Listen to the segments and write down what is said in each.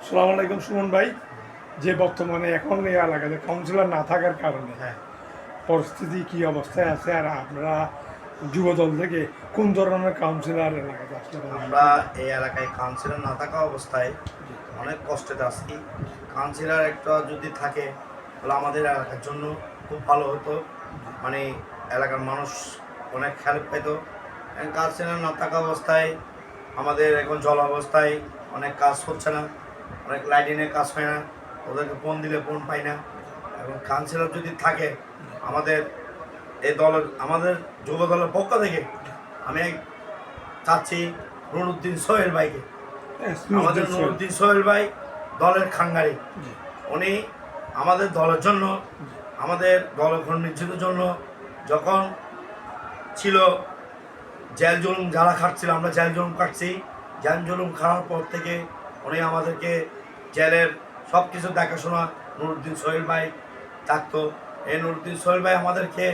আসসালামু আলাইকুম সুমন ভাই। যে বর্তমানে এখন এই এলাকাতে কাউন্সিলর না থাকার কারণে পরিস্থিতি কি অবস্থায় আছে, আর আপনারা যুবদল থেকে কোন ধরনের কাউন্সিলর এলাকাতে আসলে? আমরা এই এলাকায় কাউন্সিলর না থাকা অবস্থায় অনেক কষ্টে আছি। কাউন্সিলর একটা যদি থাকে তাহলে আমাদের এলাকার জন্য খুব ভালো হতো, মানে এলাকার মানুষ অনেক হেল্প পেত। কাউন্সিলর না থাকা অবস্থায় আমাদের এখন জল অবস্থায় অনেক কাজ হচ্ছে না, অনেক লাইটিংয়ের কাজ হয় না, ওদেরকে ফোন দিলে ফোন পাই না। এবং কাউন্সিলর যদি থাকে আমাদের এই দলের, আমাদের যুব দলের পক্ষ থেকে আমি চাচ্ছি নুরুদ্দিন সোহেল ভাইকে। আমাদের নুরুদ্দিন সোহেল ভাই দলের খাঙ্গারি, উনি আমাদের দলের জন্য, আমাদের দলকর্মীদের জন্য যখন ছিল জেল জুলুম যারা খাটছিল, আমরা জেল জুলুম কাটছি, জেল জুলুম খাওয়ার পর থেকে উনি আমাদেরকে জেলের সব কিছু দেখাশোনা নুরুদ্দিন সোহেল ভাই থাকতো। এই নুরুদ্দিন সোহেল ভাই আমাদেরকে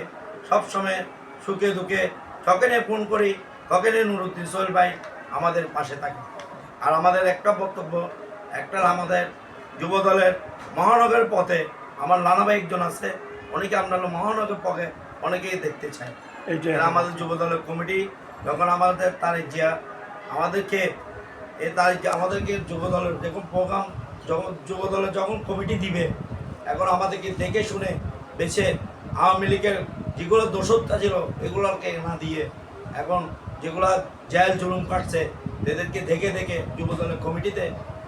সবসময় সুখে দুঃখে যখনই ফোন করি তখনই নুরুদ্দিন সোহেল ভাই আমাদের পাশে থাকে। আর আমাদের একটা বক্তব্য, একটা আমাদের যুবদলের মহানগরের পথে আমার নানা ভাই একজন আছে, অনেকে আমরা মহানগর পথে অনেকেই দেখতে চাই। এরা আমাদের যুবদলের কমিটি যখন আমাদের তারিখ জিয়া আমাদেরকে এই তারিখে আমাদেরকে যুবদলের দেখুন প্রোগ্রাম, যখন যুবদলের যখন কমিটি দিবে, এখন আমাদেরকে দেখে শুনে বেছে আওয়ামী লীগের যেগুলো দোষত্বা ছিল এগুলোকে না দিয়ে এখন যেগুলো জেল জুলুম কাটছে এদেরকে দেখে দেখে যুবদলের কমিটিতে,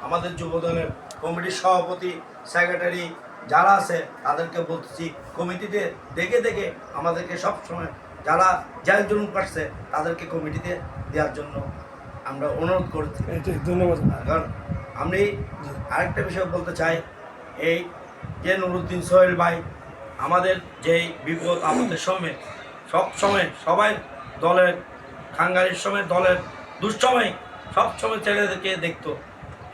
আমাদের যুবদলের কমিটির সভাপতি সেক্রেটারি যারা আছে তাদেরকে বলতেছি কমিটিতে দেখে দেখে আমাদেরকে সবসময় যারা জেল জুলুম কাটছে তাদেরকে কমিটিতে দেওয়ার জন্য আমরা অনুরোধ করছি। ধন্যবাদ। কারণ আমি আরেকটা বিষয় বলতে চাই, এই যে নুরুদ্দিন সোহেল ভাই আমাদের যেই বিপদ আমাদের সময় সব সময় সবাই দলের খাঙ্গারির সময়, দলের দুঃসময় সব সময় ছেলেদেরকে দেখতো।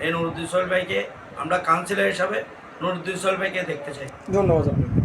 এই নুরুদ্দিন সোহেল ভাইকে আমরা কাউন্সিলর হিসাবে নুরুদ্দিন সোহেল ভাইকে দেখতে চাই। ধন্যবাদ আপনাকে।